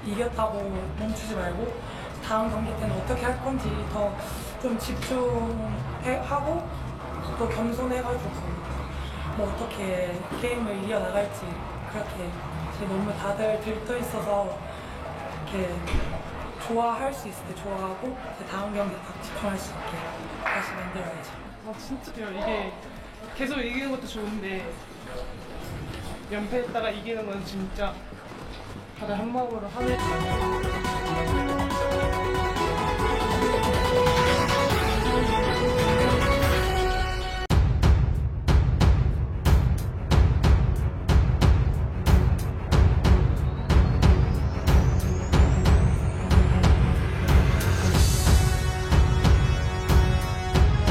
이겼다고 멈추지 말고 다음 경기 때는 어떻게 할 건지 더 좀 집중하고 또 겸손해가지고 뭐 어떻게 게임을 이겨나갈지 그렇게 이제 너무 다들 들떠 있어서 이렇게 좋아할 수 있을 때 좋아하고 이제 다음 경기 딱 집중할 수 있게 다시 만들어야죠. 진짜요. 이게 계속 이기는 것도 좋은데 연패했다가 이기는 건 진짜 다들 한 마음으로 하는 거예요.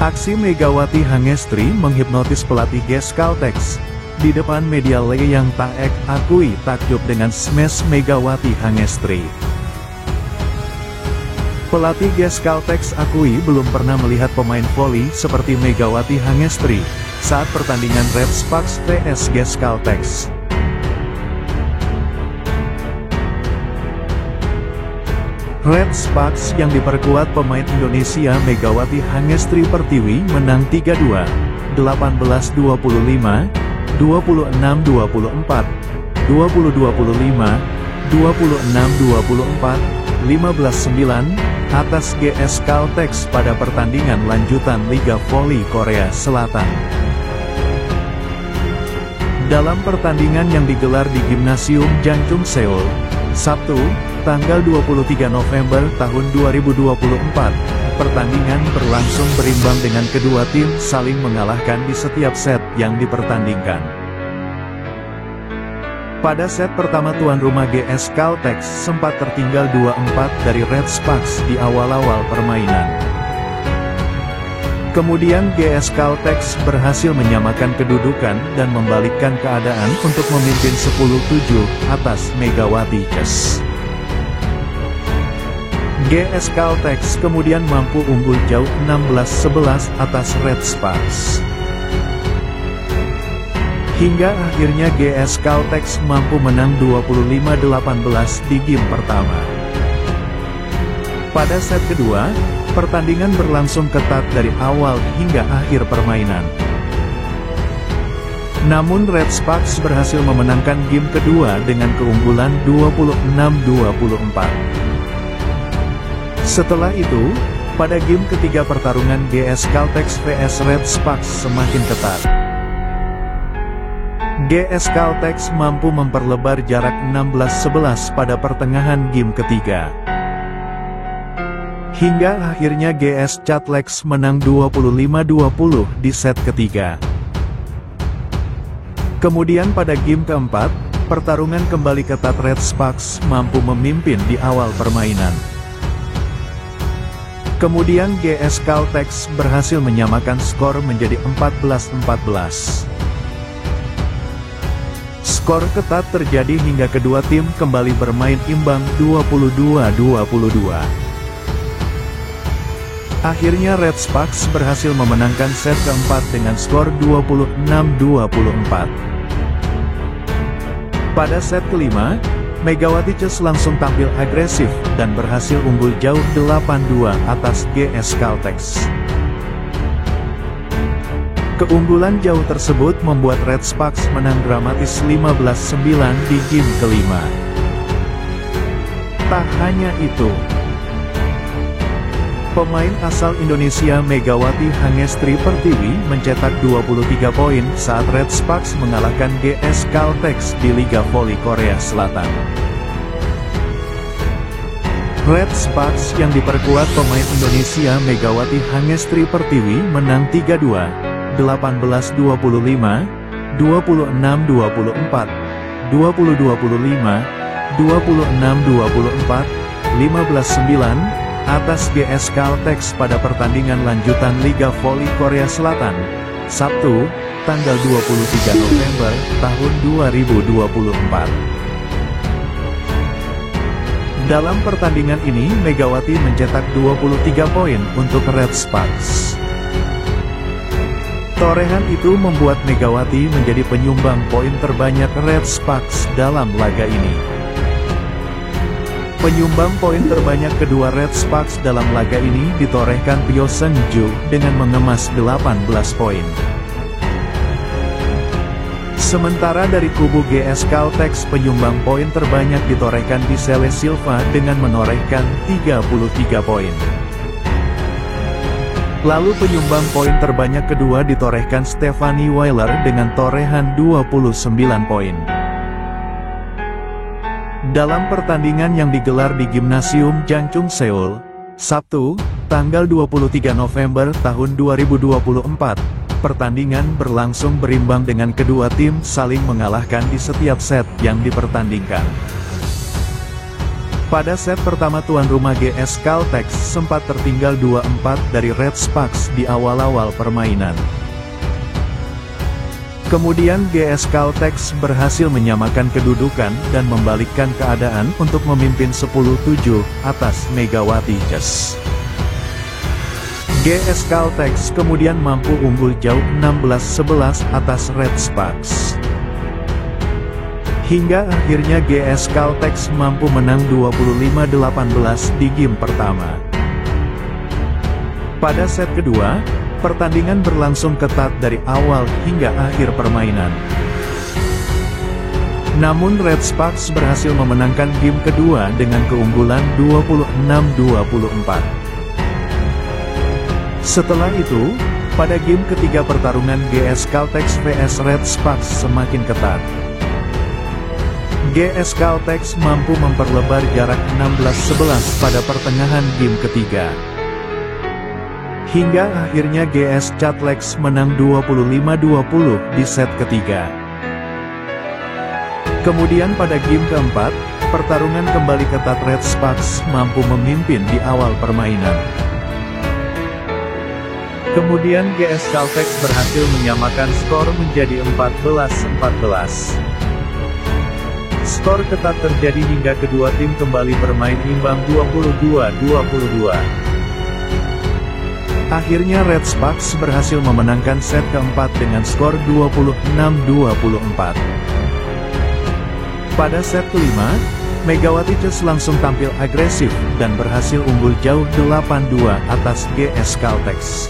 Aksi Megawati Hangestri menghipnotis pelatih GS Caltex. Di depan media Lee Yang Taek akui takjub dengan smash Megawati Hangestri. Pelatih GS Caltex akui belum pernah melihat pemain voli seperti Megawati Hangestri saat pertandingan Red Sparks vs GS Caltex. Red Sparks yang diperkuat pemain Indonesia Megawati Hangestri Pertiwi menang 3-2, 18-25, 26-24, 20-25, 26-24, 15-9 atas GS Caltex pada pertandingan lanjutan Liga Voli Korea Selatan. Dalam pertandingan yang digelar di Gimnasium Janjung Seoul, Sabtu, tanggal 23 November tahun 2024, pertandingan berlangsung berimbang dengan kedua tim saling mengalahkan di setiap set yang dipertandingkan. Pada set pertama tuan rumah GS Caltex sempat tertinggal 2-4 dari Red Sparks di awal-awal permainan. Kemudian GS Caltex berhasil menyamakan kedudukan dan membalikkan keadaan untuk memimpin 10-7 atas Megawati GS. GS Caltex kemudian mampu unggul jauh 16-11 atas Red Sparks. Hingga akhirnya GS Caltex mampu menang 25-18 di game pertama. Pada set kedua, pertandingan berlangsung ketat dari awal hingga akhir permainan. Namun Red Sparks berhasil memenangkan game kedua dengan keunggulan 26-24. Setelah itu, pada game ketiga pertarungan GS Caltex vs Red Sparks semakin ketat. GS Caltex mampu memperlebar jarak 16-11 pada pertengahan game ketiga. Hingga akhirnya GS Caltex menang 25-20 di set ketiga. Kemudian pada game keempat, pertarungan kembali ketat. Red Sparks mampu memimpin di awal permainan. Kemudian GS Caltex berhasil menyamakan skor menjadi 14-14. Skor ketat terjadi hingga kedua tim kembali bermain imbang 22-22. Akhirnya Red Sparks berhasil memenangkan set keempat dengan skor 26-24. Pada set kelima, Megawati GS langsung tampil agresif dan berhasil unggul jauh 8-2 atas GS Caltex. Keunggulan jauh tersebut membuat Red Sparks menang dramatis 15-9 di game kelima. Tak hanya itu, pemain asal Indonesia Megawati Hangestri Pertiwi mencetak 23 poin saat Red Sparks mengalahkan GS Caltex di Liga Voli Korea Selatan. Red Sparks yang diperkuat pemain Indonesia Megawati Hangestri Pertiwi menang 3-2, 18-25, 26-24, 20-25, 26-24, 15-9, atas GS Caltex pada pertandingan lanjutan Liga Voli Korea Selatan, Sabtu, tanggal 23 November tahun 2024. Dalam pertandingan ini Megawati mencetak 23 poin untuk Red Sparks. Torehan itu membuat Megawati menjadi penyumbang poin terbanyak Red Sparks dalam laga ini. Penyumbang poin terbanyak kedua Red Sparks dalam laga ini ditorehkan Pyo Seung-ju dengan mengemas 18 poin. Sementara dari kubu GS Caltex penyumbang poin terbanyak ditorehkan Giselle Silva dengan menorehkan 33 poin. Lalu penyumbang poin terbanyak kedua ditorehkan Stephanie Weiler dengan torehan 29 poin. Dalam pertandingan yang digelar di Gimnasium Jangchung Seoul, Sabtu, tanggal 23 November tahun 2024, pertandingan berlangsung berimbang dengan kedua tim saling mengalahkan di setiap set yang dipertandingkan. Pada set pertama tuan rumah GS Caltex sempat tertinggal 2-4 dari Red Sparks di awal-awal permainan. Kemudian GS Caltex berhasil menyamakan kedudukan dan membalikkan keadaan untuk memimpin 10-7 atas Megawati Chess. GS Caltex kemudian mampu unggul jauh 16-11 atas Red Sparks. Hingga akhirnya GS Caltex mampu menang 25-18 di game pertama. Pada set kedua, pertandingan berlangsung ketat dari awal hingga akhir permainan. Namun Red Sparks berhasil memenangkan game kedua dengan keunggulan 26-24. Setelah itu, pada game ketiga pertarungan GS Caltex vs Red Sparks semakin ketat. GS Caltex mampu memperlebar jarak 16-11 pada pertengahan game ketiga. Hingga akhirnya GS Caltex menang 25-20 di set ketiga. Kemudian pada game keempat, pertarungan kembali ketat. Red Sparks mampu memimpin di awal permainan. Kemudian GS Caltex berhasil menyamakan skor menjadi 14-14. Skor ketat terjadi hingga kedua tim kembali bermain imbang 22-22. Akhirnya Red Sparks berhasil memenangkan set keempat dengan skor 26-24. Pada set kelima, Megawati Chess langsung tampil agresif dan berhasil unggul jauh 8-2 atas GS Caltex.